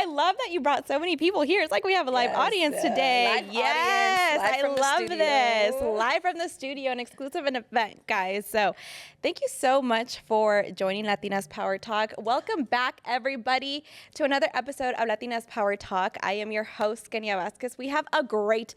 I love that you brought so many people here. It's like we have a live audience today. Live audience, I love this. Live from the studio, an exclusive event, guys. So thank you so much for joining Latinas Power Talk. Welcome back, everybody, to another episode of Latinas Power Talk. I am your host, Keila Vasquez. We have a great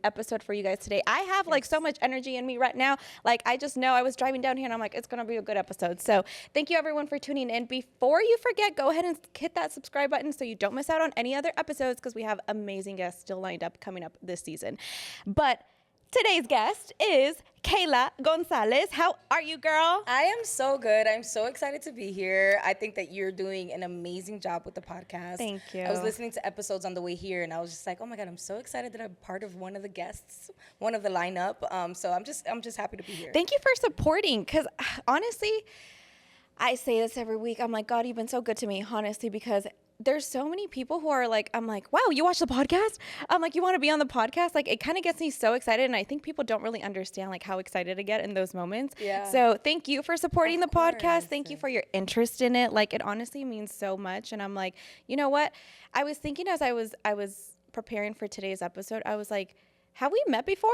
episode for you guys today. I have like so much energy in me right now. Like, I just know I was driving down here and I'm like, it's going to be a good episode. So thank you everyone for tuning in. Before you forget, go ahead and hit that subscribe button so you don't miss out on any other episodes, because we have amazing guests still lined up coming up this season. But today's guest is Keila Gonzales. How are you, girl? I am so good. I'm so excited to be here. I think that you're doing an amazing job with the podcast. Thank you. I was listening to episodes on the way here, and I was just like, oh my God, I'm so excited that I'm part of one of the guests, one of the lineup. So I'm just happy to be here. Thank you for supporting, because honestly, I say this every week. I'm like, God, you've been so good to me, honestly, because there's so many people who are like, I'm like, wow, you watch the podcast? I'm like, you want to be on the podcast? Like, it kind of gets me so excited. And I think people don't really understand like how excited I get in those moments. Yeah. So thank you for supporting the podcast. Thank you for your interest in it. Like, it honestly means so much. And I'm like, you know what? I was thinking as I was preparing for today's episode, I was like, have we met before?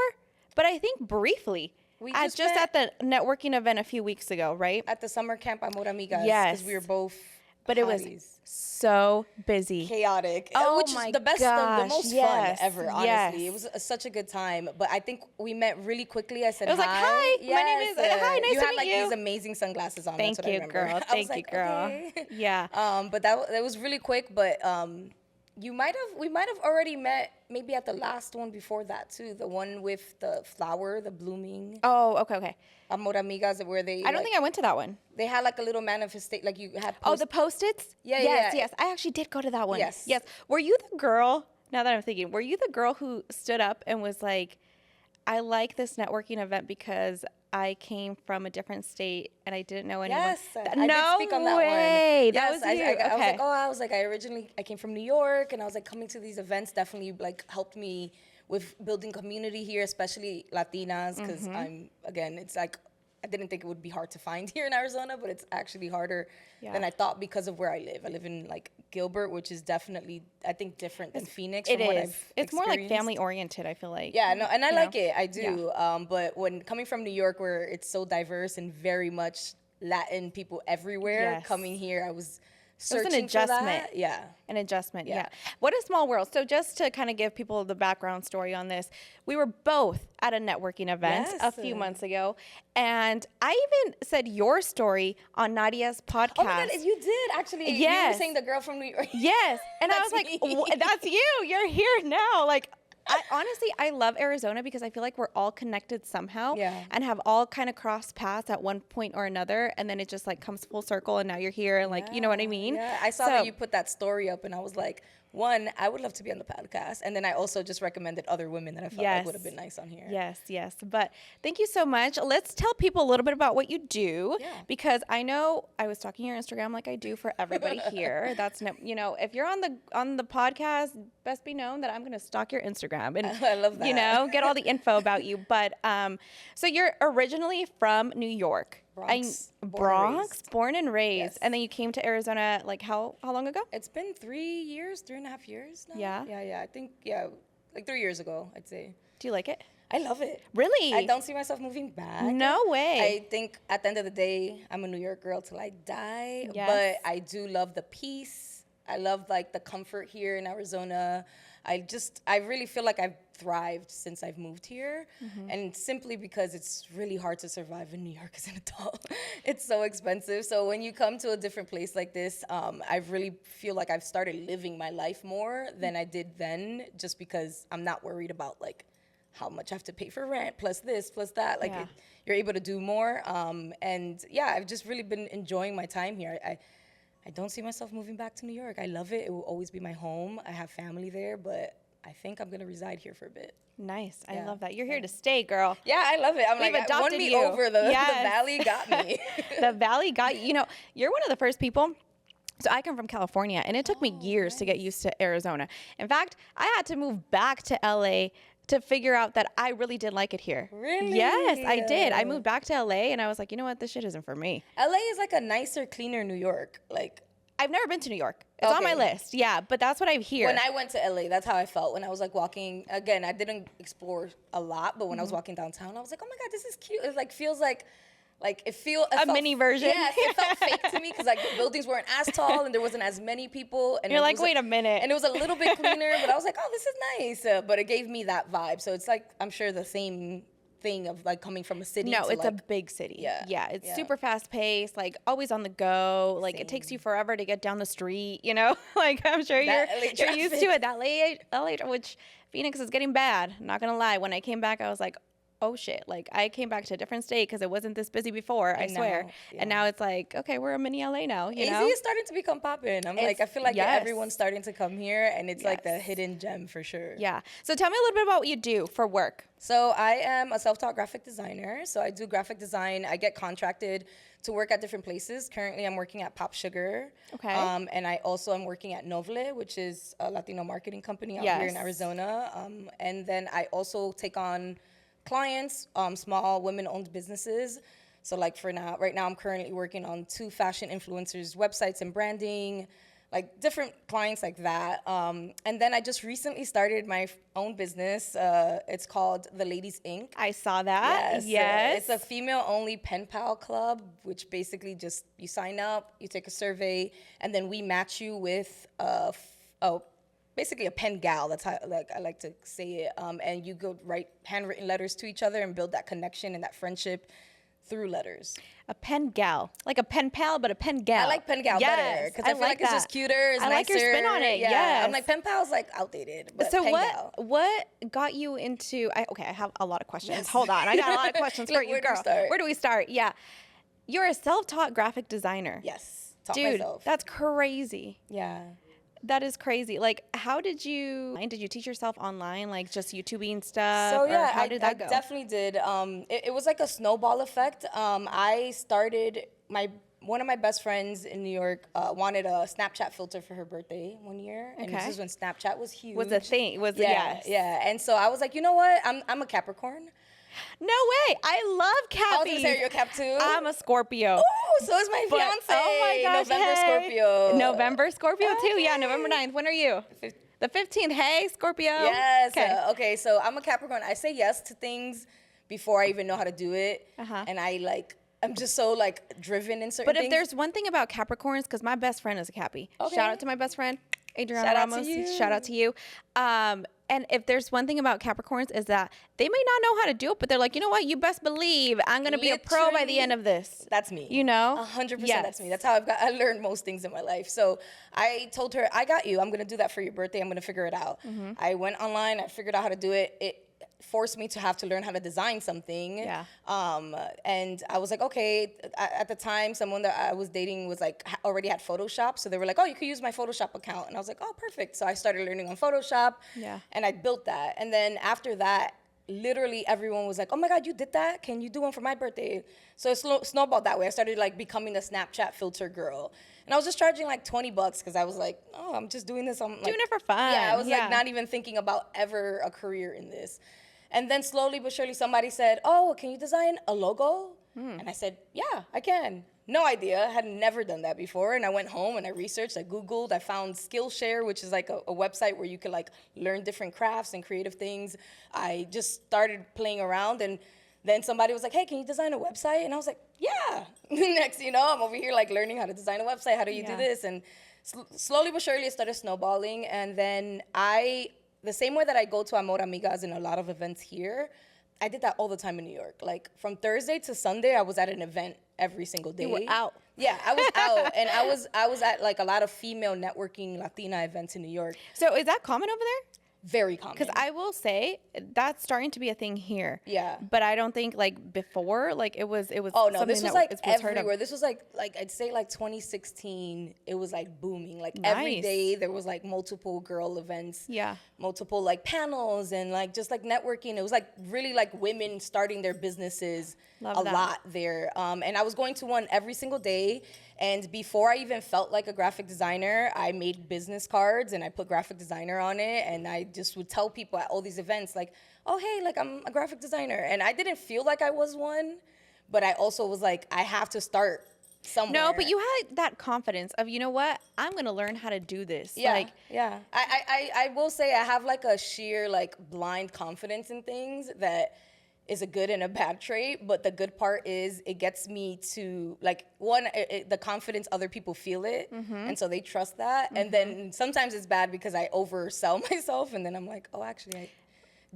But I think briefly. We just at the networking event a few weeks ago, right? At the summer camp Amor Amigas. Yes. Because we were both But hotties. It was so busy. Chaotic. Oh, which my is the best, gosh. the most fun ever, honestly. It was such a good time. But I think we met really quickly. I said, I was like, hi, my name is, hi, nice you to had meet like you. these amazing sunglasses on. Thank That's what you, I remember. girl. Thank you, girl. Okay. Yeah. But that was really quick. But we might have already met maybe at the last one before that too. The one with the flower, the blooming. Oh, okay. Amor Amigas, where they. I don't think I went to that one. They had like a little manifestation, like you had. Oh, the Post-its? Yes. I actually did go to that one. Yes. Were you the girl? Now that I'm thinking, were you the girl who stood up and was like, "I like this networking event because I came from a different state and I didn't know anyone." Yes, no I did speak on that one. That was you. I was like, I came from New York, and I was like, coming to these events definitely like helped me with building community here, especially Latinas, because it's like, I didn't think it would be hard to find here in Arizona, but it's actually harder than I thought because of where I live. I live in like Gilbert, which is definitely, I think, different than Phoenix. It is. It's more like family oriented, I feel like. Yeah, no, and I like it. I do. Yeah. But when coming from New York, where it's so diverse and very much Latin people everywhere, coming here, I was searching an adjustment. for that. Yeah. An adjustment, yeah. What a small world. So just to kind of give people the background story on this, we were both at a networking event a few months ago, and I even said your story on Nadia's podcast. Oh my God, you did actually. Yes. You were saying the girl from New York. Yes. And I was like, that's you. You're here now. Like, I love Arizona because I feel like we're all connected somehow and have all kind of crossed paths at one point or another. And then it just like comes full circle and now you're here and like, you know what I mean? Yeah, I saw that you put that story up and I was like, one, I would love to be on the podcast. And then I also just recommended other women that I felt like would have been nice on here. Yes. But thank you so much. Let's tell people a little bit about what you do because I know I was talking your Instagram like I do for everybody here. That's if you're on the podcast, best be known that I'm going to stalk your Instagram and I love that. Get all the info about you. But so you're originally from New York. Bronx, born and raised. And then you came to Arizona like how long ago? It's been 3.5 years now. Yeah. I think like 3 years ago, I'd say. Do you like it? I love it. Really? I don't see myself moving back. No way. I think at the end of the day, I'm a New York girl till I die. Yes. But I do love the peace. I love like the comfort here in Arizona. I really feel like I've thrived since I've moved here. And simply because it's really hard to survive in New York as an adult. It's so expensive. So when you come to a different place like this, I really feel like I've started living my life more than I did then, just because I'm not worried about like how much I have to pay for rent, plus this, plus that. Like you're able to do more. I've just really been enjoying my time here. I don't see myself moving back to New York. I love it. It will always be my home. I have family there, but I think I'm going to reside here for a bit. Nice. I love that. You're here to stay, girl. Yeah, I love it. We've adopted won me you. over. The valley got me. The valley got you. You're one of the first people. So I come from California, and it took me years to get used to Arizona. In fact, I had to move back to LA to figure out that I really did like it here. Really? Yes, I did. I moved back to LA and I was like, you know what? This shit isn't for me. LA is like a nicer, cleaner New York. Like, I've never been to New York. It's on my list. Yeah, but that's what I hear. When I went to LA, that's how I felt. When I was like walking, again, I didn't explore a lot, but when I was walking downtown, I was like, oh my God, this is cute. It like feels like it felt mini version. Yes, it felt fake to me because like the buildings weren't as tall and there wasn't as many people. And you're like, wait a minute. And it was a little bit cleaner, but I was like, oh, this is nice. But it gave me that vibe. So it's like, I'm sure the same thing of like coming from a city. No, to it's like, a big city. Yeah. It's super fast paced, like always on the go. Like it takes you forever to get down the street, you know? Like I'm sure you're used to it. That LA, which Phoenix is getting bad. Not gonna lie. When I came back, I was like, oh shit, like I came back to a different state because it wasn't this busy before, I swear. And now it's like, okay, we're a mini LA now, you know? AZ is starting to become poppin'. I feel like everyone's starting to come here and it's like the hidden gem for sure. Yeah. So tell me a little bit about what you do for work. So I am a self-taught graphic designer. So I do graphic design. I get contracted to work at different places. Currently, I'm working at Pop Sugar. Okay. And I also am working at Noble, which is a Latino marketing company out here in Arizona. And then I also take on clients, small women-owned businesses. So like right now I'm currently working on 2 fashion influencers' websites and branding, like different clients like that. And then I just recently started my own business. It's called The Ladies Inc. I saw that. Yes. It's a female-only pen pal club, which basically just you sign up, you take a survey, and then we match you with basically a pen gal. That's how I like to say it. And you go write handwritten letters to each other and build that connection and that friendship through letters. A pen gal, like a pen pal, but a pen gal. I like pen gal better because I feel like it's just cuter. It's I nicer. like your spin on it. Yeah, I'm like pen pal's like outdated. But so pen gal. what got you into? I have a lot of questions. Yes. Hold on, I got a lot of questions for you, girl. Where do we start? Yeah, you're a self-taught graphic designer. Yes, taught dude, myself. That's crazy. Yeah. That is crazy. Like, how did you teach yourself online, like just YouTubing stuff? So yeah, how did that go? I definitely did. It was like a snowball effect. I started one of my best friends in New York wanted a Snapchat filter for her birthday one year, and this is when Snapchat was huge. Was a thing. Yeah. And so I was like, you know what? I'm a Capricorn. No way. I love Cappies. I was gonna say you're a Cap too. I'm a Scorpio. Oh, so is my fiance. Oh my gosh. November Scorpio. November Scorpio too. Yeah, November 9th. When are you? The 15th. Hey, Scorpio. Yes. Okay, so I'm a Capricorn. I say yes to things before I even know how to do it. And I'm just so like driven in certain things. But if there's one thing about Capricorns, because my best friend is a Cappy. Okay. Shout out to my best friend, Adriana Ramos. Shout out to you. And if there's one thing about Capricorns is that they may not know how to do it, but they're like, you know what? You best believe I'm going to be a pro by the end of this. That's me. You know? 100% that's me. That's how I learned most things in my life. So I told her, I got you. I'm going to do that for your birthday. I'm going to figure it out. I went online. I figured out how to do it. It forced me to have to learn how to design something. Yeah. And I was like, okay. At the time, someone that I was dating was like already had Photoshop, so they were like, oh, you could use my Photoshop account, and I was like, oh, perfect. So I started learning on Photoshop. Yeah. And I built that, and then after that, literally everyone was like, oh my God, you did that? Can you do one for my birthday? So it snowballed that way. I started like becoming the Snapchat filter girl. And I was just charging like $20 because I was like, oh, I'm just doing this. I'm like, doing it for fun. Yeah, I was like not even thinking about ever a career in this. And then slowly but surely somebody said, oh, can you design a logo? And I said, yeah, I can. No idea. I had never done that before. And I went home and I researched, I Googled, I found Skillshare, which is like a website where you could like learn different crafts and creative things. I just started playing around, and then somebody was like, hey, can you design a website? And I was like, yeah. Next, I'm over here like learning how to design a website. How do you do this? And slowly but surely it started snowballing. And then the same way that I go to Amor Amigas in a lot of events here, I did that all the time in New York. Like from Thursday to Sunday, I was at an event every single day. You were out. Yeah, I was out, and I was at like a lot of female networking Latina events in New York. So is that common over there? Very common. Because I will say that's starting to be a thing here. Yeah. But I don't think like before, like it was. Oh no, this was like everywhere. This was like I'd say like 2016. It was like booming. Like every day there was like multiple girl events. Yeah. Multiple like panels and like just like networking. It was like really like women starting their businesses a lot there. And I was going to one every single day. And before I even felt like a graphic designer, I made business cards and I put graphic designer on it. And I just would tell people at all these events like, oh, hey, like I'm a graphic designer. And I didn't feel like I was one, but I also was like, I have to start somewhere. No, but you had that confidence of, you know what, I'm gonna learn how to do this. Yeah, yeah. I will say I have like a sheer like blind confidence in things that is a good and a bad trait. But the good part is it gets me to like the confidence, other people feel it, and so they trust that. And then sometimes it's bad because I oversell myself, and then I'm like, oh, actually, I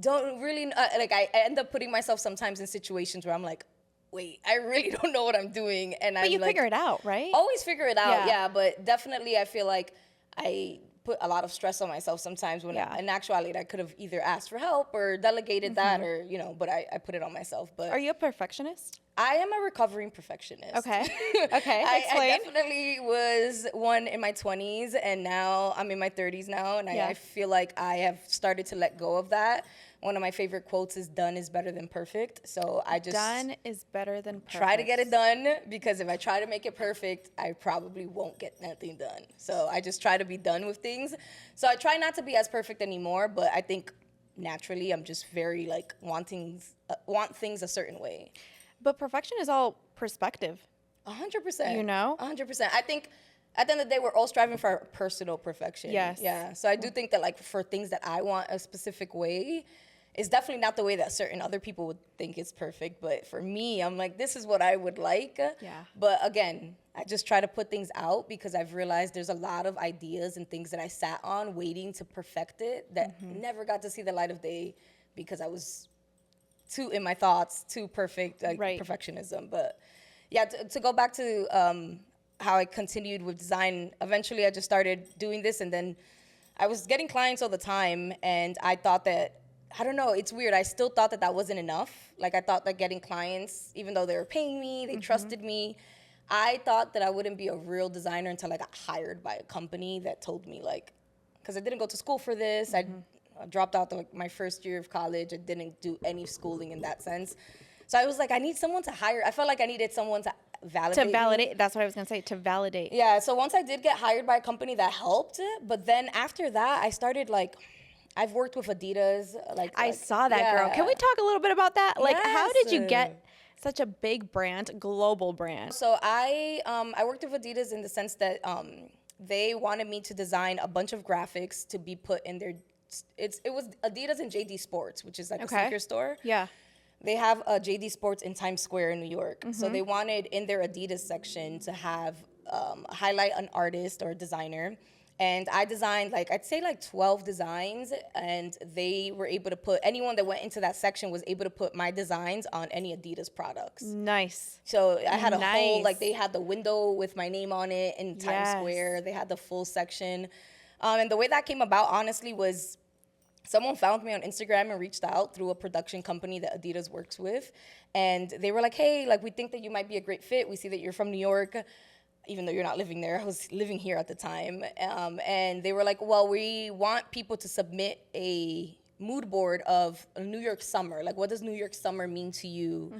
don't really like. I end up putting myself sometimes in situations where I'm like, wait, I really don't know what I'm doing. And But you figure it out, right? Always figure it out, yeah. But definitely I feel like I put a lot of stress on myself sometimes when in actuality I could have either asked for help or delegated that or, but I put it on myself. But are you a perfectionist? I am a recovering perfectionist. Okay. Okay. I definitely was one in my 20s, and now I'm in my 30s now, and I feel like I have started to let go of that. One of my favorite quotes is "Done is better than perfect." So I just done is better than perfect. Try to get it done, because if I try to make it perfect, I probably won't get nothing done. So I just try to be done with things. So I try not to be as perfect anymore, but I think naturally I'm just very like want things a certain way. But perfection is all perspective. 100%. You know? 100%. I think at the end of the day, we're all striving for our personal perfection. Yes. Yeah. So I do think that like for things that I want a specific way, it's definitely not the way that certain other people would think is perfect. But for me, I'm like, this is what I would like. Yeah. But again, I just try to put things out because I've realized there's a lot of ideas and things that I sat on waiting to perfect it that never got to see the light of day because I was too in my thoughts, too perfect, like perfectionism. But yeah, to go back to how I continued with design, eventually I just started doing this, and then I was getting clients all the time, and I thought that, I don't know, it's weird. I still thought that wasn't enough. Like I thought that getting clients, even though they were paying me, they trusted me, I thought that I wouldn't be a real designer until I got hired by a company that told me like, because I didn't go to school for this. I dropped out my first year of college. I didn't do any schooling in that sense. So I was like, I need someone to hire. I felt like I needed someone to validate me. That's what I was going to say, to validate. Yeah, so once I did get hired by a company, that helped. But then after that, I started like, I've worked with Adidas. I saw that, girl. Can we talk a little bit about that? Like, how did you get such a big brand, global brand? So I worked with Adidas in the sense that they wanted me to design a bunch of graphics to be put in their, it was Adidas and JD Sports, which is like a sneaker store. Yeah. They have a JD Sports in Times Square in New York. So they wanted in their Adidas section to have highlight an artist or a designer. And I designed like, I'd say like 12 designs, and they were able to put, anyone that went into that section was able to put my designs on any Adidas products. Nice. So I had a whole, like they had the window with my name on it in Times Square. They had the full section. And the way that came about, honestly, was someone found me on Instagram and reached out through a production company that Adidas works with. And they were like, hey, like we think that you might be a great fit. We see that you're from New York. Even though you're not living there, I was living here at the time. And they were like, well, we want people to submit a mood board of a New York summer. Like, what does New York summer mean to you?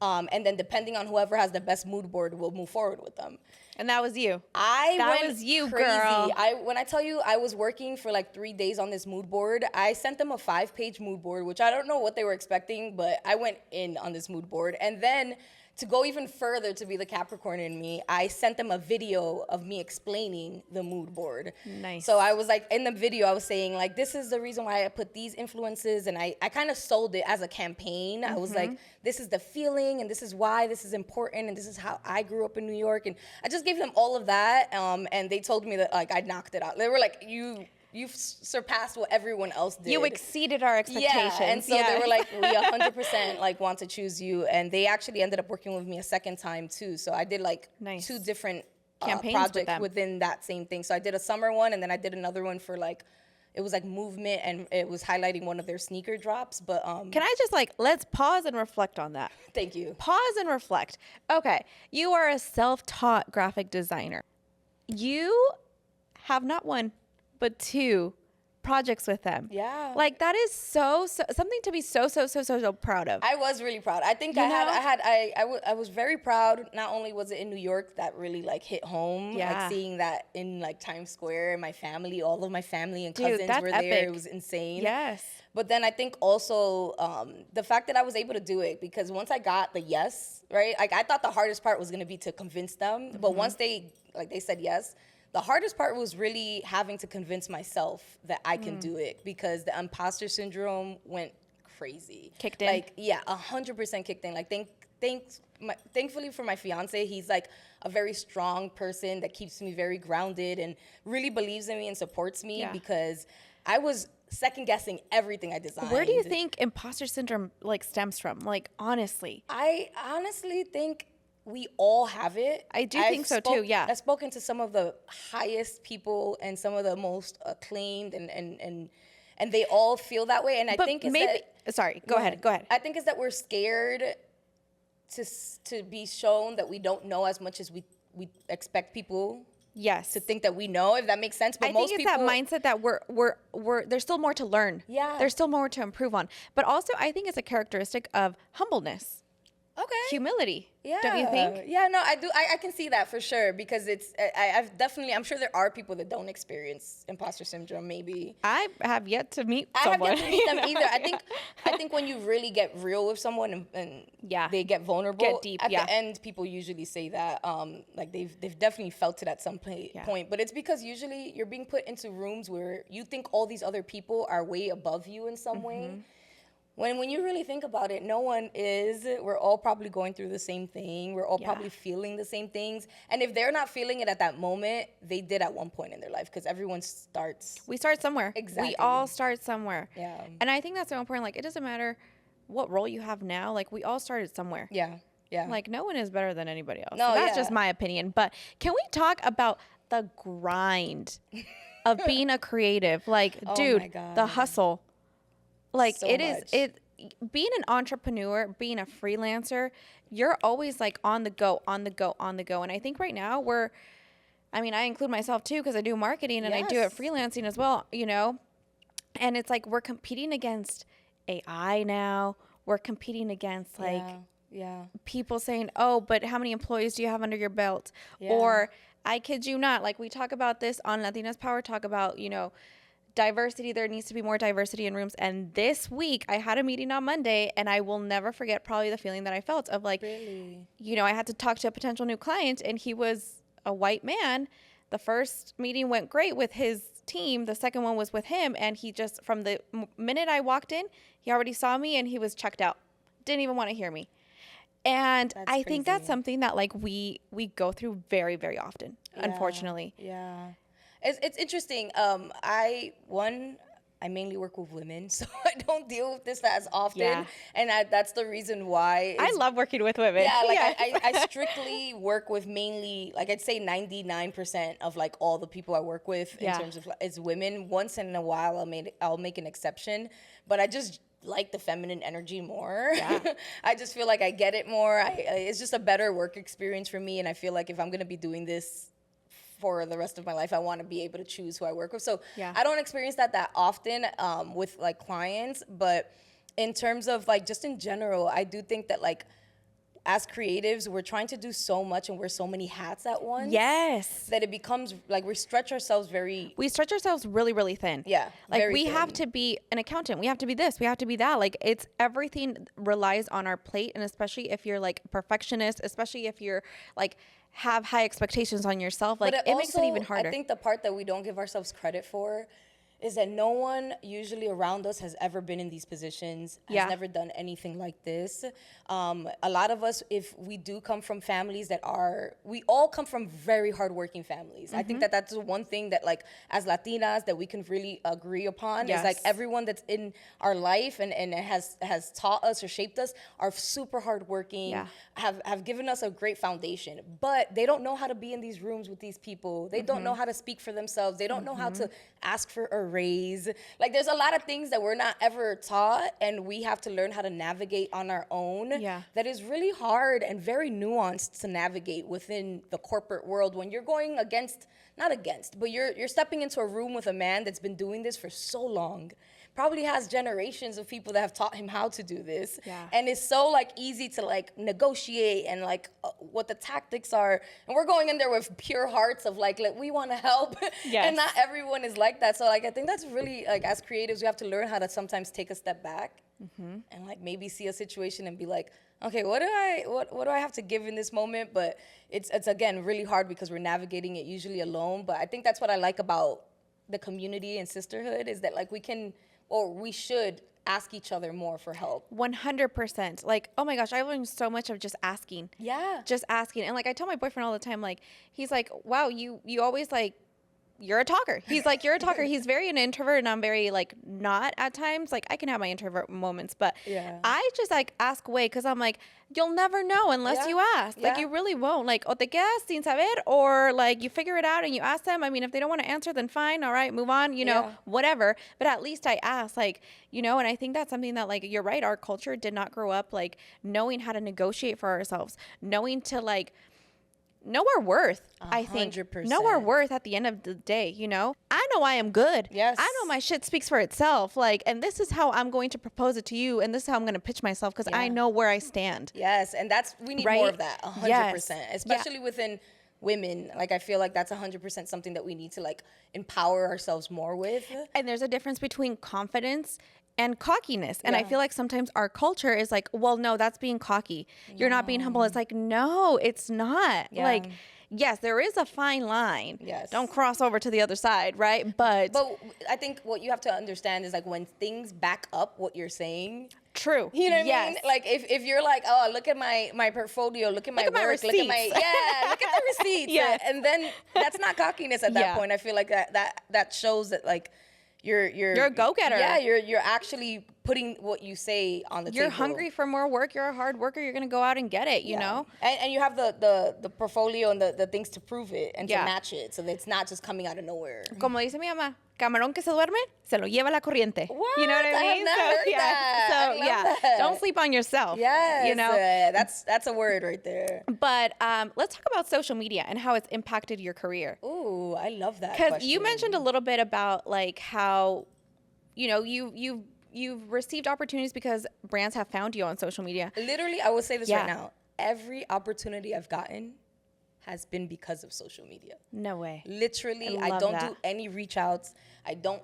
And then depending on whoever has the best mood board, we'll move forward with them. And that was you. That was you, crazy. girl. When I tell you I was working for like 3 days on this mood board, I sent them a 5-page mood board, which I don't know what they were expecting, but I went in on this mood board. And then to go even further, to be the Capricorn in me, I sent them a video of me explaining the mood board. Nice. So I was like, in the video, I was saying like, this is the reason why I put these influences, and I kind of sold it as a campaign. I was like, this is the feeling, and this is why this is important, and this is how I grew up in New York. And I just gave them all of that, and they told me that like I knocked it out. They were like, you've surpassed what everyone else did. You exceeded our expectations. Yeah, and so they were like, we 100% like want to choose you. And they actually ended up working with me a second time too. So I did like 2 different campaigns projects within that same thing. So I did a summer one, and then I did another one for like, it was like movement, and it was highlighting one of their sneaker drops. But can I just like, let's pause and reflect on that. Thank you. Pause and reflect. Okay, you are a self-taught graphic designer. You have not one, but 2 projects with them. Yeah. Like that is so something to be so proud of. I was really proud. I think I was very proud. Not only was it in New York that really like hit home, like seeing that in like Times Square, and my family, all of my family and cousins were there. Epic. It was insane. Yes. But then I think also the fact that I was able to do it, because once I got the yes, right? Like I thought the hardest part was going to be to convince them, but once they said yes, the hardest part was really having to convince myself that I can do it, because the impostor syndrome went crazy. Kicked in? Like, yeah, 100% kicked in. Like, thankfully for my fiance, he's like a very strong person that keeps me very grounded and really believes in me and supports me, because I was second guessing everything I designed. Where do you think imposter syndrome like stems from? Like, honestly. I honestly think we all have it. I do think so too, yeah. I've spoken to some of the highest people and some of the most acclaimed, and they all feel that way. And I think it's maybe, sorry, go ahead. I think it's that we're scared to be shown that we don't know as much as we expect people to think that we know, if that makes sense. But I think it's that mindset that we're there's still more to learn. Yeah. There's still more to improve on. But also I think it's a characteristic of humbleness. Okay. Humility. Yeah. Don't you think? Yeah, no, I do. I can see that for sure, because I've definitely, I'm sure there are people that don't experience imposter syndrome, maybe. I have yet to meet I someone. have yet to meet them either. I think when you really get real with someone and they get vulnerable, get deep, at the end, people usually say that, like they've definitely felt it at some point. But it's because usually you're being put into rooms where you think all these other people are way above you in some way. When you really think about it, no one is. We're all probably going through the same thing. We're all probably feeling the same things. And if they're not feeling it at that moment, they did at one point in their life, because everyone starts. We start somewhere. Exactly. We all start somewhere. Yeah. And I think that's so important. Like, it doesn't matter what role you have now. Like, we all started somewhere. Yeah. Yeah. Like, no one is better than anybody else. No, So that's just my opinion. But can we talk about the grind of being a creative? Like, dude, my God. the hustle. Like, So it much. is being an entrepreneur, being a freelancer, you're always like on the go. And I think right now I include myself too, because I do marketing and I do it freelancing as well, you know? And it's like we're competing against AI now. We're competing against like people saying, oh, but how many employees do you have under your belt? Yeah. Or I kid you not, like we talk about this on Latinas Power Talk about, you know, diversity. There needs to be more diversity in rooms. And this week I had a meeting on Monday, and I will never forget probably the feeling that I felt of like, you know, I had to talk to a potential new client, and he was a white man. The first meeting went great with his team. The second one was with him. And he just, from the minute I walked in, he already saw me and he was checked out. Didn't even want to hear me. And I think that's something that like we go through very, very often, unfortunately. Yeah. It's interesting. I mainly work with women, so I don't deal with this as often. Yeah. And that's the reason why. I love working with women. Yeah, like I strictly work with mainly, like I'd say 99% of like all the people I work with in terms of is women. Once in a while, I'll make an exception, but I just like the feminine energy more. Yeah. I just feel like I get it more. It's just a better work experience for me, and I feel like if I'm gonna be doing this for the rest of my life, I want to be able to choose who I work with. So I don't experience that often with like clients, but in terms of like just in general, I do think that like as creatives, we're trying to do so much and wear so many hats at once. Yes. That it becomes like we stretch ourselves really, really thin. Yeah. Like we have to be an accountant. We have to be this. We have to be that. Like it's everything relies on our plate. And especially if you're like a perfectionist, especially if you're like have high expectations on yourself, like it makes it even harder. I think the part that we don't give ourselves credit for is that no one usually around us has ever been in these positions, has never done anything like this. A lot of us, if we do come from families we all come from very hardworking families. I think that that's the one thing that like as Latinas that we can really agree upon is like everyone that's in our life and has taught us or shaped us are super hardworking, have given us a great foundation, but they don't know how to be in these rooms with these people. They don't know how to speak for themselves. They don't know how to ask for a raise. Like there's a lot of things that we're not ever taught, and we have to learn how to navigate on our own. Yeah. That is really hard and very nuanced to navigate within the corporate world when you're going not against, but you're stepping into a room with a man that's been doing this for so long. Probably has generations of people that have taught him how to do this. Yeah. And it's so like easy to like negotiate and like what the tactics are. And we're going in there with pure hearts of like we want to help. Yes. And not everyone is like that. So like I think that's really like as creatives, we have to learn how to sometimes take a step back and like maybe see a situation and be like, okay, what do I have to give in this moment? But it's again really hard because we're navigating it usually alone. But I think that's what I like about the community and sisterhood is that like we can, or we should ask each other more for help. 100%. Like, oh my gosh, I learned so much of just asking. Yeah. Just asking. And like, I tell my boyfriend all the time, like, he's like, wow, you always like, you're a talker. He's like, you're a talker. He's very an introvert and I'm very like not at times. Like I can have my introvert moments, but I just like ask away because I'm like, you'll never know unless you ask. Like you really won't. Like, o te quedas sin saber, or like you figure it out and you ask them. I mean, if they don't want to answer, then fine. All right, move on, you know, whatever. But at least I ask, like, you know, and I think that's something that like, you're right. Our culture did not grow up like knowing how to negotiate for ourselves, knowing to like, know our worth. 100%. I think know our worth at the end of the day. You know, I know I am good. Yes, I know my shit speaks for itself. Like, and this is how I'm going to propose it to you, and this is how I'm going to pitch myself because I know where I stand. Yes, and we need more of that. 100%, especially within women. Like I feel like that's 100% something that we need to like empower ourselves more with. And there's a difference between confidence and cockiness. And I feel like sometimes our culture is like, well, no, that's being cocky. You're not being humble. It's like, no, it's not. Like, yes, there is a fine line. Yes. Don't cross over to the other side, right? But I think what you have to understand is like when things back up what you're saying. True. You know what I mean? Like if you're like, oh, look at my portfolio, look at my work, look at my look at the receipts. And then that's not cockiness at that point. I feel like that shows that like you're a go-getter. Yeah, you're actually putting what you say on the table. You're hungry for more work. You're a hard worker. You're gonna go out and get it. You know. And you have the portfolio and the things to prove it and to match it, so that it's not just coming out of nowhere. Como dice mi mamá, camarón que se duerme, se lo lleva la corriente. What? You know what I mean? I have never heard that. So that. Don't sleep on yourself. Yes. You know, that's a word right there. But let's talk about social media and how it's impacted your career. Ooh, I love that. Because you mentioned a little bit about like how, you know, you've received opportunities because brands have found you on social media. Literally, I will say this right now. Every opportunity I've gotten has been because of social media. No way. Literally, I don't do any reach outs. I don't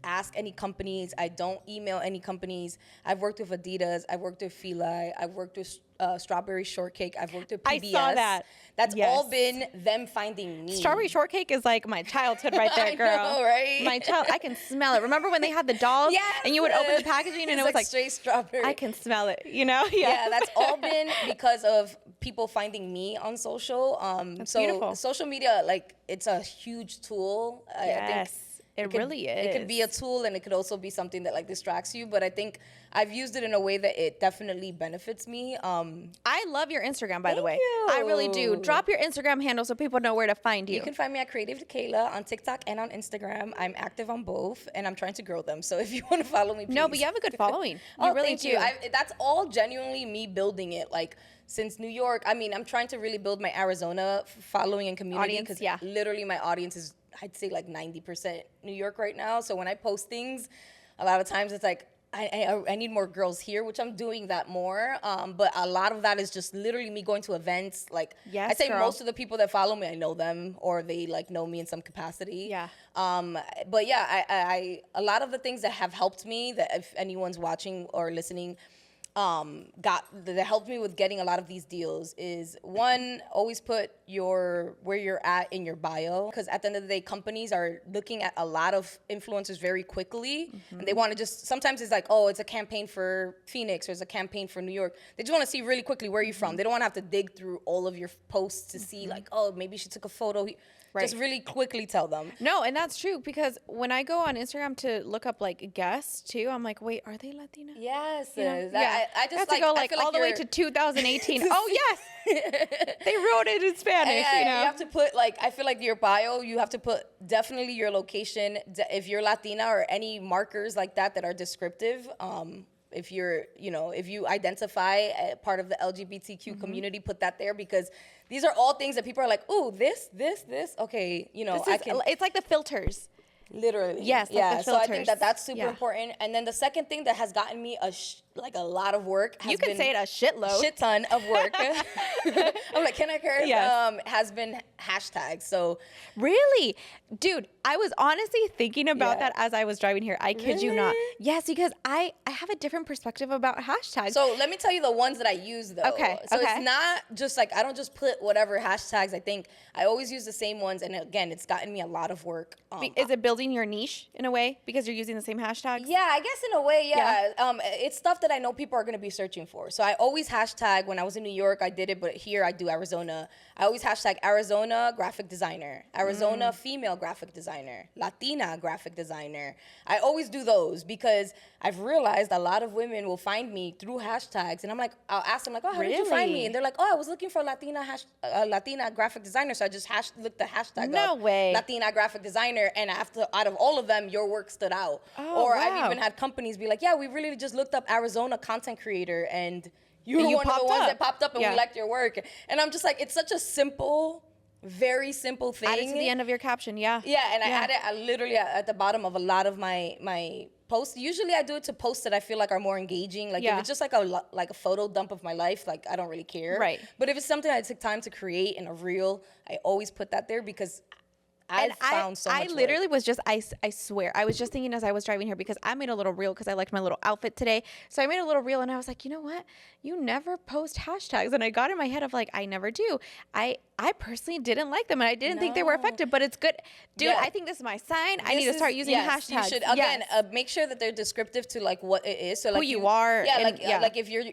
ask any companies. I don't email any companies. I've worked with Adidas. I've worked with Fila. I've worked with Strawberry Shortcake. I've worked with PBS. I saw that. That's all been them finding me. Strawberry Shortcake is like my childhood right there, girl. I know, right? My child, I can smell it. Remember when they had the dolls? And you would open the packaging and it was like straight strawberry. I can smell it, you know? Yeah, that's all been because of people finding me on social. That's so beautiful. Social media, like, it's a huge tool. Yes. I think it really is. It could be a tool and it could also be something that like distracts you. But I think I've used it in a way that it definitely benefits me. I love your Instagram, by the way. you. I really do. Drop your Instagram handle so people know where to find you. You can find me at Creative Keila on TikTok and on Instagram. I'm active on both and I'm trying to grow them. So if you want to follow me, please. No, but you have a good following. You really thank do. You. That's all genuinely me building it. Like since New York, I mean, I'm trying to really build my Arizona following and community because literally my audience is, I'd say like 90% New York right now. So when I post things, a lot of times it's like, I need more girls here, which I'm doing that more. But a lot of that is just literally me going to events. Like I say most of the people that follow me, I know them or they like know me in some capacity. Yeah. But yeah, I a lot of the things that have helped me, that if anyone's watching or listening, that helped me with getting a lot of these deals is one, always put where you're at in your bio, because at the end of the day, companies are looking at a lot of influencers very quickly, and they want to just, sometimes it's like, oh, it's a campaign for Phoenix or it's a campaign for New York. They just want to see really quickly where you're from. They don't want to have to dig through all of your posts to see like, oh, maybe she took a photo. Just really quickly tell them. No, and that's true because when I go on Instagram to look up like guests too, I'm like, wait, are they Latina? Yes. You know? I just have to go like all the way to 2018. Oh yes, they wrote it in Spanish. Yeah, you know, you have to put like, I feel like your bio, you have to put definitely your location. If you're Latina or any markers like that are descriptive. If you're, you know, if you identify a part of the LGBTQ community, put that there, because these are all things that people are like, ooh, this. Okay, you know, it's like the filters. Literally. Yes. Yeah. Like so I think that's super Yeah. important. And then the second thing that has gotten me a lot of work has You can been say it a shitload. shit ton of work. I'm like, can I curse? Yes. Has been hashtags. So Really? Dude, I was honestly thinking about Yeah. that as I was driving here. I kid you not. Really? Yes, because I have a different perspective about hashtags. So let me tell you the ones that I use though. Okay, So okay. it's not just like, I don't just put whatever hashtags. I think I always use the same ones. And again, it's gotten me a lot of work. Is it building your niche in a way because you're using the same hashtags? Yeah, I guess in a way, yeah. It's stuff that I know people are going to be searching for. So I always hashtag, when I was in New York, I did it, but here I do Arizona. I always hashtag Arizona graphic designer, Arizona female graphic designer, Latina graphic designer. I always do those because I've realized a lot of women will find me through hashtags. And I'm like, I'll ask them like, oh, how did you find me? And they're like, oh, I was looking for Latina graphic designer. So I just looked the hashtag No up, way. Latina graphic designer. And out of all of them, your work stood out. Oh, or wow. I've even had companies be like, yeah, we really just looked up Arizona content creator and you were And you one of the popped ones up. that popped up and Yeah. we liked your work. And I'm just like, it's such a simple, very simple thing. Add it to the end of your caption, yeah. Yeah, and I add it literally at the bottom of a lot of my posts. Usually I do it to posts that I feel like are more engaging. Like if it's just like a photo dump of my life, like I don't really care. Right. But if it's something I took time to create in a reel, I always put that there because I found so much I literally work. was just, I swear, I was just thinking as I was driving here, because I made a little reel because I liked my little outfit today. So I made a little reel and I was like, you know what? You never post hashtags. And I got in my head of like, I never do. I personally didn't like them and I didn't think they were effective, but it's good. Dude, Yeah. I think this is my sign. I need to start using hashtags. You should, again, make sure that they're descriptive to like what it is. So like Who you are. Yeah, and, like if you're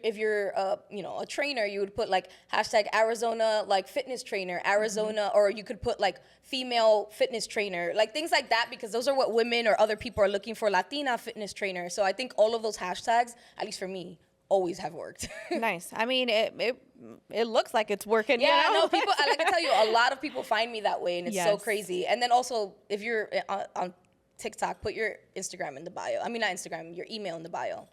you know, a trainer, you would put like hashtag Arizona like fitness trainer, Arizona, or you could put like female fitness trainer, like things like that, because those are what women or other people are looking for, Latina fitness trainer. So I think all of those hashtags, at least for me, always have worked. Nice. I mean, it looks like it's working. Yeah, you know? no, people, I like to tell you, a lot of people find me that way, and it's so Yes. crazy. And then also, if you're on TikTok, put your Instagram in the bio. I mean, not Instagram, your email in the bio.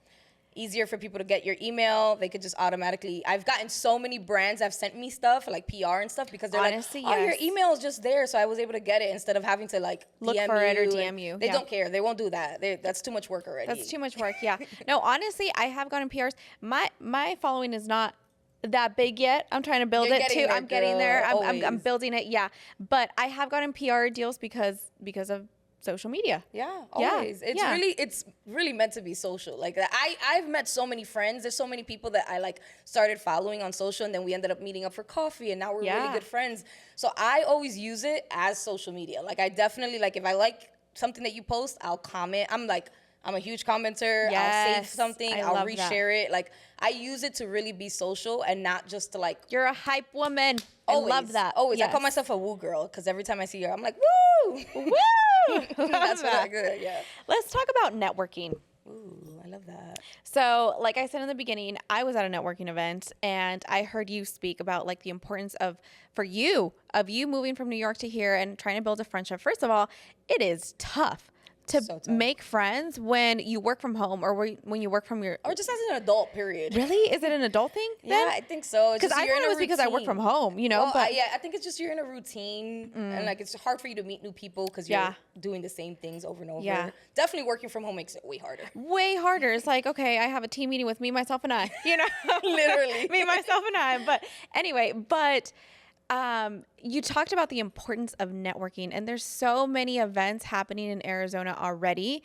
Easier for people to get your email. They could just automatically. I've gotten so many brands have sent me stuff like PR and stuff because they're Honestly, like, oh, your yes. email is just there, so I was able to get it instead of having to like Look DM for it or you, DM and you. They Yeah. don't care. They won't do that. That's too much work already. That's too much work. Yeah. No, honestly, I have gotten PRs. My following is not that big yet. I'm trying to build You're it getting too. there, I'm getting there. girl, I'm always. building it. Yeah. But I have gotten PR deals because of social media. Yeah, Yeah, always. yeah. It's really meant to be social. Like I've met so many friends. There's so many people that I like started following on social, and then we ended up meeting up for coffee, and now we're Yeah. really good friends. So I always use it as social media. Like I definitely like if I like something that you post, I'll comment. I'm a huge commenter. I'll Yes, save something. I I'll love that. reshare it. Like I use it to really be social and not just to like. You're a hype woman. Always, I love that. Always. I Yes. call myself a woo girl because every time I see her, I'm like, woo! Woo! That's what I Love do. that. Yeah. Let's talk about networking. Ooh, I love that. So, like I said in the beginning, I was at a networking event and I heard you speak about like the importance of you moving from New York to here and trying to build a friendship. First of all, it is tough to So tough. make friends when you work from home or when you work from your. Or just as an adult, period. Really? Is it an adult thing? Yeah, I think so. Because I thought it was because I work from home, you know. Well, but I think it's just you're in a routine, and like it's hard for you to meet new people because you're Yeah. doing the same things over and over. Yeah. Definitely working from home makes it way harder. way harder. It's like, okay, I have a team meeting with me, myself, and I. You know, Literally. me, myself, and I. But anyway, you talked about the importance of networking, and there's so many events happening in Arizona already.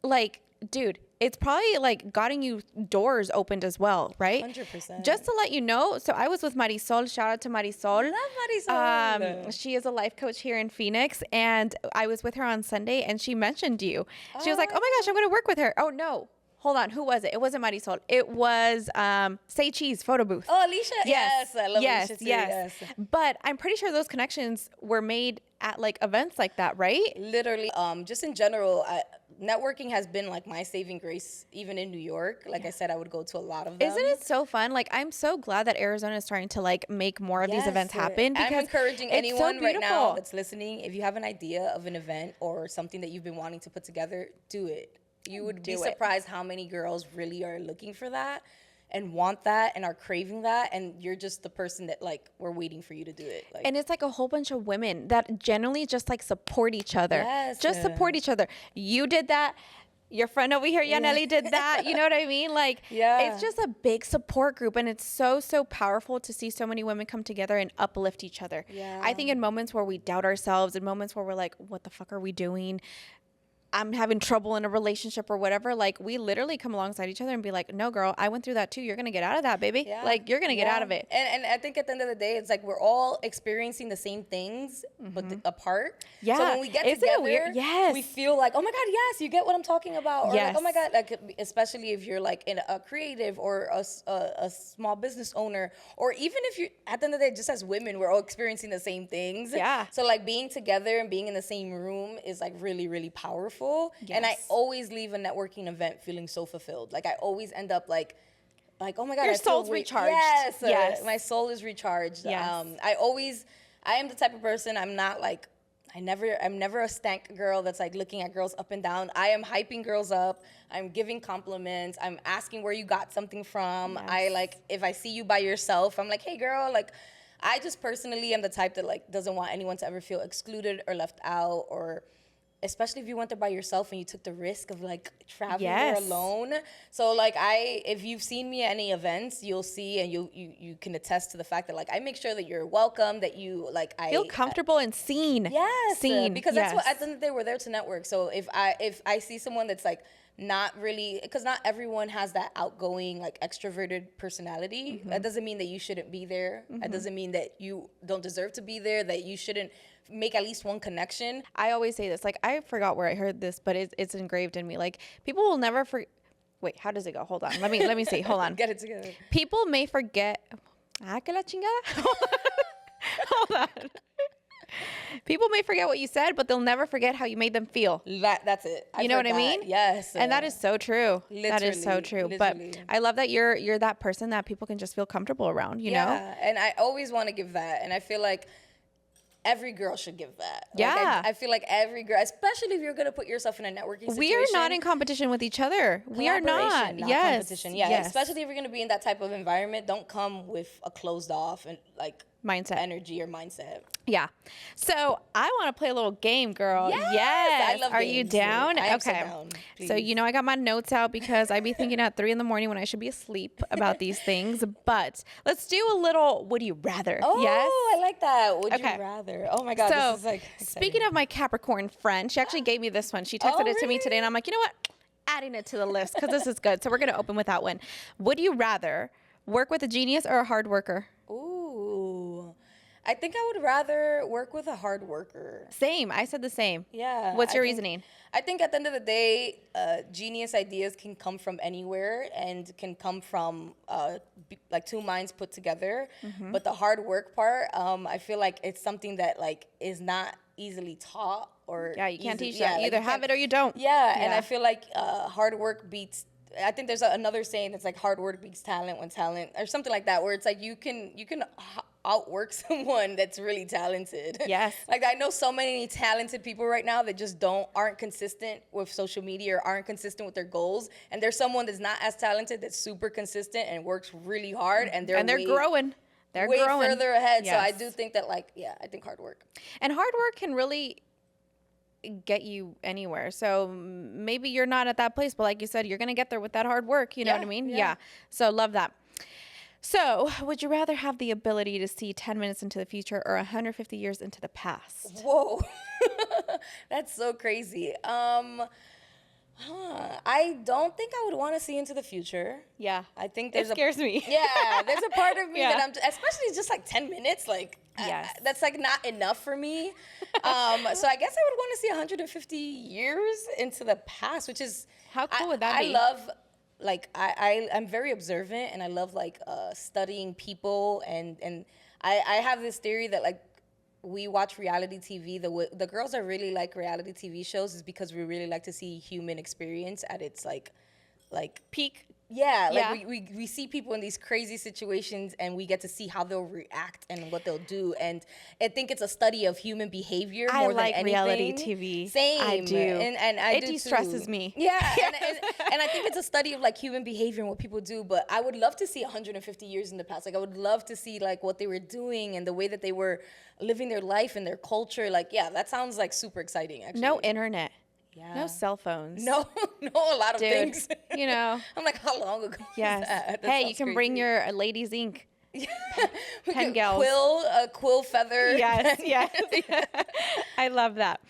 Like, dude, it's probably like gotten you doors opened as well, right? 100%. Just to let you know, so I was with Marisol. Shout out to Marisol. Love Marisol. She is a life coach here in Phoenix, and I was with her on Sunday, and she mentioned you. She was like, "Oh my gosh, I'm going to work with her." Oh no. hold on, who was it? It wasn't Marisol. It was Say Cheese photo booth. Oh, Alicia. Yes, I love Alicia too. Yes. But I'm pretty sure those connections were made at like events like that, right? Literally. Just in general, networking has been like my saving grace, even in New York. Like I said, I would go to a lot of them. Isn't it so fun? Like, I'm so glad that Arizona is trying to like make more of these events happen. Because I'm encouraging anyone so right now that's listening, if you have an idea of an event or something that you've been wanting to put together, do it. You would be surprised how many girls really are looking for that and want that and are craving that, and you're just the person that like we're waiting for you to do it. Like, and it's like a whole bunch of women that generally just like support each other. Yes. Just support each other. You did that. Your friend over here, Yaneli, did that. You know what I mean? Like, it's just a big support group. And it's so, so powerful to see so many women come together and uplift each other. Yeah. I think in moments where we doubt ourselves, in moments where we're like, what the fuck are we doing? I'm having trouble in a relationship or whatever, like we literally come alongside each other and be like, no, girl, I went through that too. You're going to get out of that, baby. Yeah. Like you're going to get out of it. And I think at the end of the day, it's like we're all experiencing the same things, but apart. Yeah. So when we get Isn't together, it weird? Yes. we feel like, oh my God, yes, you get what I'm talking about. Or Yes. like, oh my God, like, especially if you're like in a creative or a small business owner, or even if you, at the end of the day, just as women, we're all experiencing the same things. Yeah. So like being together and being in the same room is like really, really powerful. Yes. And I always leave a networking event feeling so fulfilled. Like I always end up like, oh my God, Your soul's recharged. Yes, my soul is recharged. Yes. I am the type of person, I'm not like, I'm never a stank girl that's like looking at girls up and down. I am hyping girls up. I'm giving compliments. I'm asking where you got something from. Yes. I like, if I see you by yourself, I'm like, hey girl, like, I just personally am the type that like doesn't want anyone to ever feel excluded or left out, or especially if you went there by yourself and you took the risk of like traveling there alone. So like if you've seen me at any events, you'll see and you can attest to the fact that like I make sure that you're welcome, that you like I feel comfortable and seen. Yes, seen because that's what at the end of the day we're there to network. So if I see someone that's like not really, because not everyone has that outgoing like extroverted personality. That doesn't mean that you shouldn't be there. That doesn't mean that you don't deserve to be there, that you shouldn't make at least one connection. I always say this, like I forgot where I heard this, but it's engraved in me. Like people will never forget. Wait, how does it go? Hold on. Let me see. Hold on. Get it together. People may forget. Que la chingada. Hold on. People may forget what you said, but they'll never forget how you made them feel. That's it. You know what I mean? Yes. And that is so true. That is so true. Literally. But I love that you're that person that people can just feel comfortable around, you know? Yeah, and I always want to give that. And I feel like every girl should give that. Yeah. Like I feel like every girl, especially if you're going to put yourself in a networking situation. We are not in competition with each other. We are not. Yes. Competition. Yeah. Yes. Especially if you're going to be in that type of environment, don't come with a closed off and like mindset, energy or mindset. Yeah. So I want to play a little game, girl. Yes. I love Are games. you down? I am okay. so down. So you know I got my notes out because I be thinking at 3 a.m. when I should be asleep about these things. But let's do a little would you rather. Oh, yes? I like that. Would you rather? Oh my God. So this is like exciting. Speaking of my Capricorn friend, she actually gave me this one. She texted it to me today and I'm like, you know what? Adding it to the list because this is good. So we're going to open with that one. Would you rather work with a genius or a hard worker? Ooh. I think I would rather work with a hard worker. Same. I said the same. Yeah. What's your reasoning? I think at the end of the day, genius ideas can come from anywhere and can come from like two minds put together. But the hard work part, I feel like it's something that like is not easily taught or you can't teach that. You either have it or you don't. Yeah, and I feel like hard work beats. I think there's another saying that's like hard work beats talent when talent or something like that, where it's like you can outwork someone that's really talented. Yes. Like I know so many talented people right now that just aren't consistent with social media or aren't consistent with their goals. And there's someone that's not as talented that's super consistent and works really hard and they're growing. They're way growing further ahead. Yes. So I do think that I think hard work. And hard work can really get you anywhere. So maybe you're not at that place, but like you said, you're going to get there with that hard work. You know what I mean? Yeah. So love that. So, would you rather have the ability to see 10 minutes into the future or 150 years into the past? Whoa. That's so crazy. I don't think I would want to see into the future. Yeah. I think it scares me. Yeah, there's a part of me that especially just like 10 minutes, like, that's like not enough for me. So I guess I would want to see 150 years into the past, which is... How cool would that be? like I'm very observant, and I love like studying people, and I have this theory that like we watch reality TV. The girls that really like reality TV shows is because we really like to see human experience at its like Peak. yeah, like Yeah. we see people in these crazy situations, and we get to see how they'll react and what they'll do. And I think it's a study of human behavior I more like than reality anything. TV. Same. I do. And I It do de-stresses too. me. Yeah, and I think it's a study of like human behavior and what people do. But I would love to see 150 years in the past. Like I would love to see like what they were doing and the way that they were living their life and their culture. Like yeah, that sounds like super exciting. Actually, No internet. Yeah. No cell phones. No, a lot of Dude, things. you know. I'm like, how long ago? Yes. Was that? That Hey, you sounds can bring crazy. your ladies ink. We pen could gals. quill feather. Yes, yes. I love that.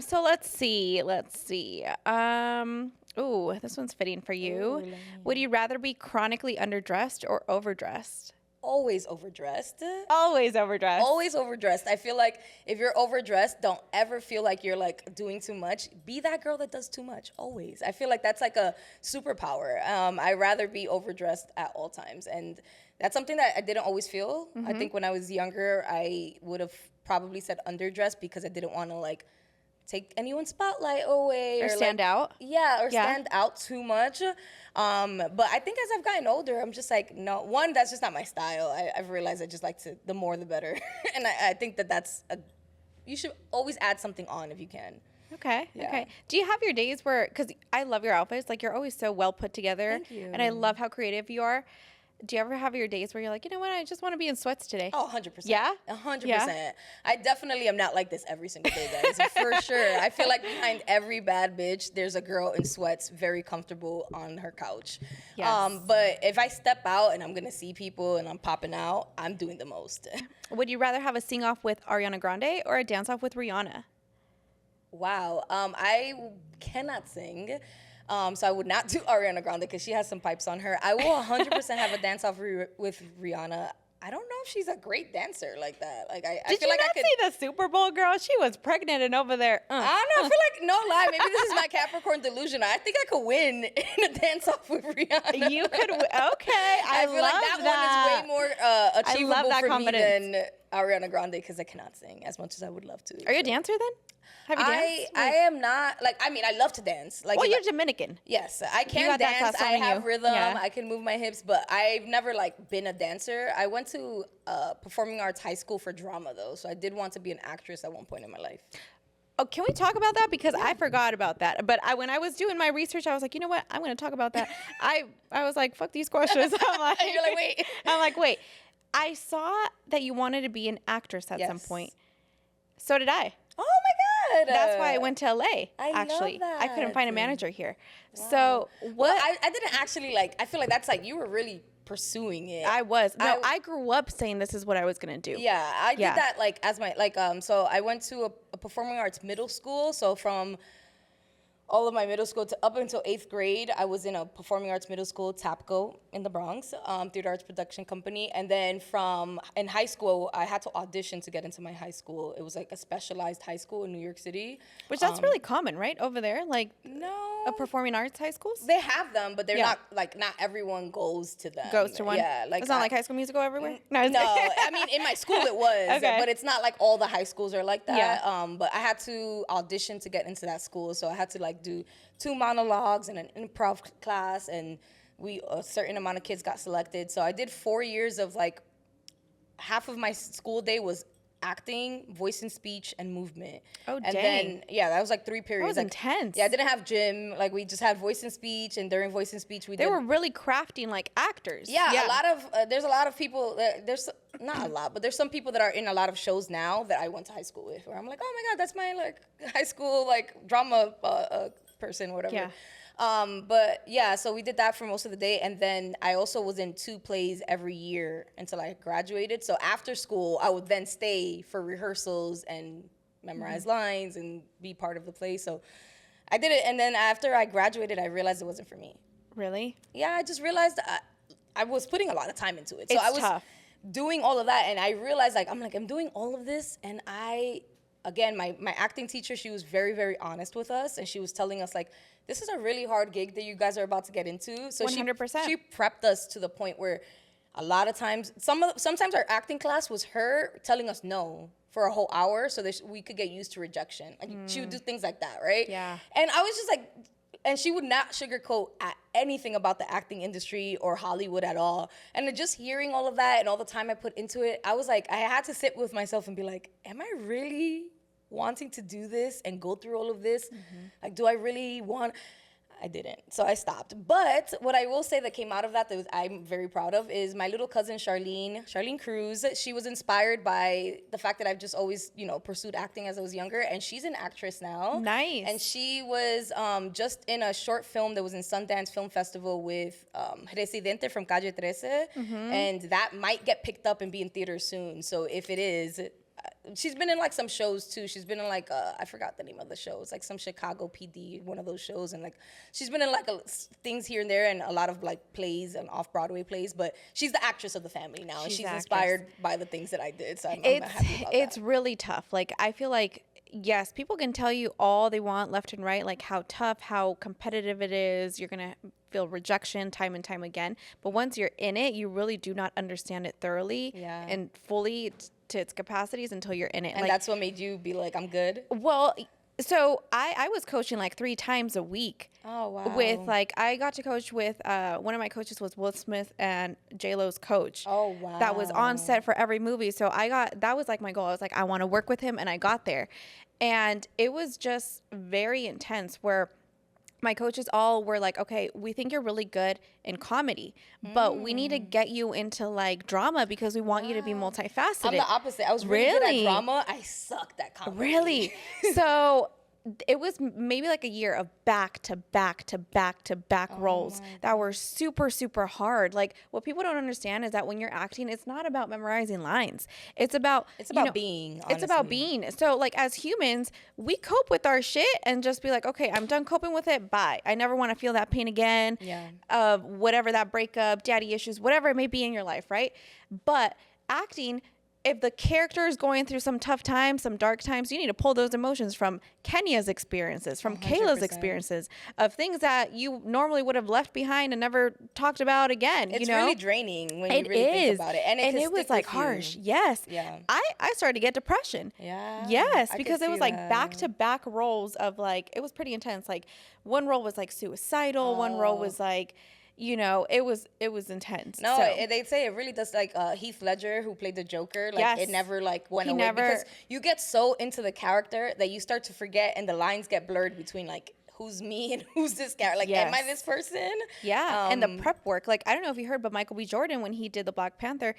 So let's see. Ooh, this one's fitting for you. Ooh, Would you rather be chronically underdressed or overdressed? Always overdressed. Always overdressed. Always overdressed. I feel like if you're overdressed, don't ever feel like you're like doing too much. Be that girl that does too much. Always. I feel like that's like a superpower. I'd rather be overdressed at all times. And that's something that I didn't always feel. I think when I was younger, I would have probably said underdressed because I didn't want to like take anyone's spotlight away Or stand like, out. Yeah, or Yeah. stand out too much. But I think as I've gotten older, I'm just like, no, one, that's just not my style. I've realized I just like to, the more the better. And I think you should always add something on if you can. Okay. Yeah. Okay. Do you have your days where, because I love your outfits, like you're always so well put together. Thank you. And I love how creative you are. Do you ever have your days where you're like, you know what, I just want to be in sweats today? Oh, 100%. Yeah? 100%. Yeah. I definitely am not like this every single day, guys. For sure. I feel like behind every bad bitch, there's a girl in sweats, very comfortable on her couch. Yes. But if I step out and I'm going to see people and I'm popping out, I'm doing the most. Would you rather have a sing off with Ariana Grande or a dance off with Rihanna? Wow. I cannot sing. So I would not do Ariana Grande because she has some pipes on her. I will 100% have a dance off with Rihanna. I don't know if she's a great dancer like that. Like I Did feel you like not I could. see the Super Bowl girl? She was pregnant and over there. I don't know. I feel like no lie. Maybe this is my Capricorn delusion. I think I could win in a dance off with Rihanna. You could. Okay, I feel love like that that. one is way more achievable that for confidence. me than Ariana Grande because I cannot sing as much as I would love to. Are you a dancer then? Have you danced? I am not like. I mean, I love to dance. Like, Well, if you're I- Dominican. Yes, I can got that dance. I sazon in have you. rhythm. Yeah. I can move my hips, but I've never like been a dancer. I went to performing arts high school for drama though, so I did want to be an actress at one point in my life. Oh, can we talk about that? Because I forgot about that. But when I was doing my research, I was like, you know what? I'm going to talk about that. I was like, fuck these questions. You're like, wait. I'm like, wait. I saw that you wanted to be an actress at some Yes. point. So did I. Oh my god! That's why I went to LA. I actually, love I couldn't find a that. manager here. So Well, what? I didn't actually like. I feel like that's like you were really pursuing it. I was. No, I grew up saying this is what I was going to do. Yeah, I Yeah. did that like as my so I went to a performing arts middle school. So from all of my middle school to up until 8th grade, I was in a performing arts middle school, TAPCO, in the Bronx, theater arts production company. And then in high school, I had to audition to get into my high school. It was like a specialized high school in New York City. Which that's really common, right? Over there, like No. performing arts high schools. They have them, but they're Yeah. not everyone goes to them. Goes to one. Yeah, like It's not like High School Musical everywhere. No, No, I mean in my school it was, Okay. but it's not like all the high schools are like that. Yeah. But I had to audition to get into that school, so I had to like do 2 monologues and an improv class, and a certain amount of kids got selected. So I did 4 years of like half of my school day was acting, voice and speech, and movement. Oh, and dang. then that was like 3 periods. was like, intense. Yeah, I didn't have gym. Like we just had voice and speech, and during voice and speech we They did. were really crafting like actors. Yeah, a lot of there's a lot of people. There's not a lot, but there's some people that are in a lot of shows now that I went to high school with. Where I'm like, oh my god, that's my like high school like drama person, whatever. Yeah. But yeah, so we did that for most of the day, and then I also was in 2 plays every year until I graduated. So after school, I would then stay for rehearsals and memorize lines and be part of the play. So I did it, and then after I graduated, I realized it wasn't for me. Really? Yeah, I just realized I was putting a lot of time into it. So It's I was tough. doing all of that, and I realized I'm doing all of this, and again, my acting teacher, she was very, very honest with us. And she was telling us, like, this is a really hard gig that you guys are about to get into. So 100%. she prepped us to the point where a lot of times, sometimes our acting class was her telling us no for a whole hour so that we could get used to rejection. Like, she would do things like that, right? Yeah. And I was just like, and she would not sugarcoat anything about the acting industry or Hollywood at all. And just hearing all of that and all the time I put into it, I was like, I had to sit with myself and be like, am I really wanting to do this and go through all of this? Like, do I really want... I didn't. So I stopped. But what I will say that came out of that I'm very proud of is my little cousin, Charlene Cruz. She was inspired by the fact that I've just always, pursued acting as I was younger. And she's an actress now. Nice. And she was just in a short film that was in Sundance Film Festival with Residente from Calle 13. And that might get picked up and be in theaters soon. So if it is... she's been in like some shows too. She's been in like I forgot the name of the show. It's like some Chicago PD, one of those shows, and like she's been in like things here and there and a lot of like plays and off-Broadway plays. But she's the actress of the family now, and she's inspired by the things that I did. So I'm happy about that. It's really tough. Like, I feel like, yes, people can tell you all they want left and right, like how tough, how competitive it is. You're gonna feel rejection time and time again. But once you're in it, you really do not understand it thoroughly and fully to its capacities until you're in it. And like, that's what made you be like, I'm good? Well, so I was coaching like 3 times a week. Oh, wow. With like, I got to coach with, one of my coaches was Will Smith and J-Lo's coach. Oh, wow. That was on set for every movie. So that was like my goal. I was like, I want to work with him, and I got there. And it was just very intense where my coaches all were like, okay, we think you're really good in comedy, but we need to get you into like drama because we want you to be multifaceted. I'm the opposite. I was really good at drama. I sucked at comedy. Really? So it was maybe like a year of back to back to back to back roles that were super, super hard. Like, what people don't understand is that when you're acting, it's not about memorizing lines. It's about being. Honestly. It's about being. So like, as humans, we cope with our shit and just be like, okay, I'm done coping with it. Bye. I never want to feel that pain again. Yeah. Whatever that breakup, daddy issues, whatever it may be in your life, right? But acting, if the character is going through some tough times, some dark times, you need to pull those emotions from Kenya's experiences, from 100%. Keila's experiences, of things that you normally would have left behind and never talked about again. It's really draining when you really think about it. And it was like harsh. Yes. Yeah. I started to get depression. Yeah. Yes, because it was like back-to-back roles of like, it was pretty intense. Like, one role was like suicidal. One role was like, it was intense. No, they say it really does. Like Heath Ledger, who played the Joker, like it never like went away because you get so into the character that you start to forget, and the lines get blurred between like who's me and who's this character. Like, am I this person? Yeah, and the prep work. Like, I don't know if you heard, but Michael B. Jordan, when he did the Black Panther,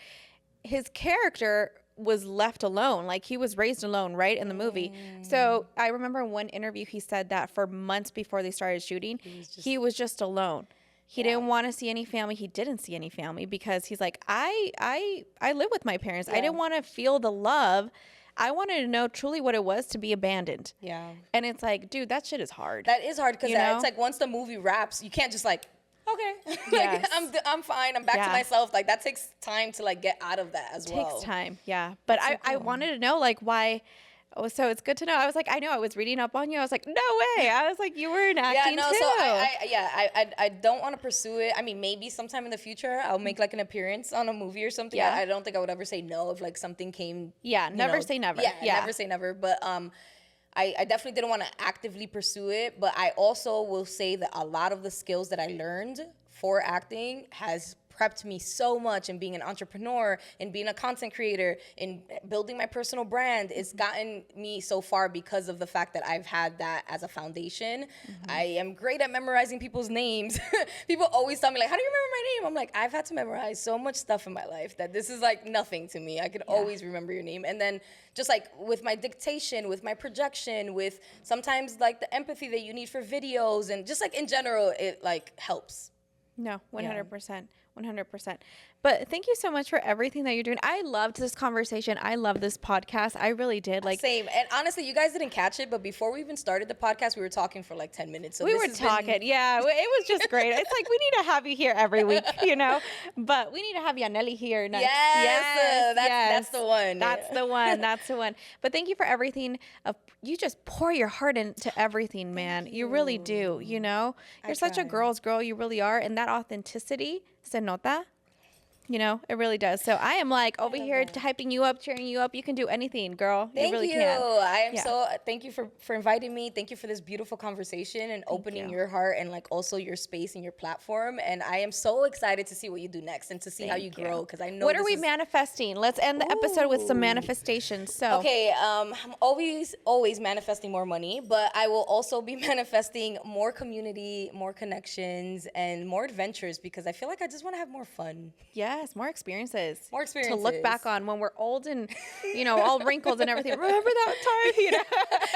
his character was left alone. Like, he was raised alone, right, in the movie. So I remember in one interview he said that for months before they started shooting, he was just alone. He didn't want to see any family. He didn't see any family because he's like, I live with my parents. I didn't want to feel the love. I wanted to know truly what it was to be abandoned. Yeah. And it's like, dude, that shit is hard. That is hard because it's like once the movie wraps, you can't just like, okay, like, I'm fine. I'm back to myself. Like, that takes time to like get out of that as well. It takes time, yeah. But I wanted to know like why. Oh, so it's good to know. I was like, I know. I was reading up on you. I was like, no way. I was like, you were in acting too. So I don't want to pursue it. I mean, maybe sometime in the future I'll make like an appearance on a movie or something. Yeah. I don't think I would ever say no if like something came. Yeah, never say never. Yeah, never say never. But I definitely didn't want to actively pursue it. But I also will say that a lot of the skills that I learned for acting has prepped me so much in being an entrepreneur, in being a content creator, in building my personal brand. It's gotten me so far because of the fact that I've had that as a foundation. I am great at memorizing people's names. People always tell me like, how do you remember my name? I'm like, I've had to memorize so much stuff in my life that this is like nothing to me. I could always remember your name. And then just like with my dictation, with my projection, with sometimes like the empathy that you need for videos, and just like in general, it like helps. No, 100%. 100%. But thank you so much for everything that you're doing. I loved this conversation. I love this podcast. I really did. Like, same. And honestly, you guys didn't catch it, but before we even started the podcast, we were talking for like 10 minutes. So we were talking. Yeah, it was just great. It's like we need to have you here every week, you know. But we need to have Yaneli here next. Yes, that's the one. That's the one. That's the one. But thank you for everything. You just pour your heart into everything, man. You really do. You know, you're such a girl's girl. You really are, and that authenticity se nota. You know, it really does. So I am like over here hyping you up, cheering you up. You can do anything, girl. Thank you. Really you. Can. I am so, thank you for inviting me. Thank you for this beautiful conversation and opening your heart and like also your space and your platform. And I am so excited to see what you do next and to see how you grow. Because I know what are we manifesting? Let's end the episode with some manifestations. So okay, I'm always manifesting more money, but I will also be manifesting more community, more connections, and more adventures because I feel like I just want to have more fun. Yes, more experiences. More experiences. To look back on when we're old and, you know, all wrinkled and everything. Remember that time? You know?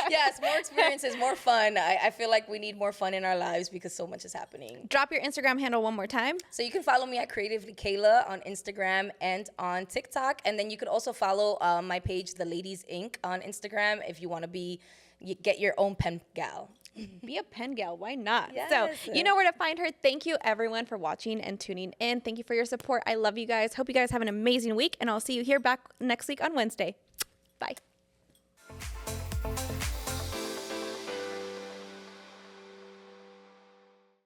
Yes, more experiences, more fun. I feel like we need more fun in our lives because so much is happening. Drop your Instagram handle one more time. So you can follow me at Creatively Keila on Instagram and on TikTok. And then you could also follow my page, The Ladies Inc. on Instagram if you want to get your own pen gal. Be a pen gal. Why not? Yes. So you know where to find her. Thank you, everyone, for watching and tuning in. Thank you for your support. I love you guys. Hope you guys have an amazing week. And I'll see you here back next week on Wednesday. Bye.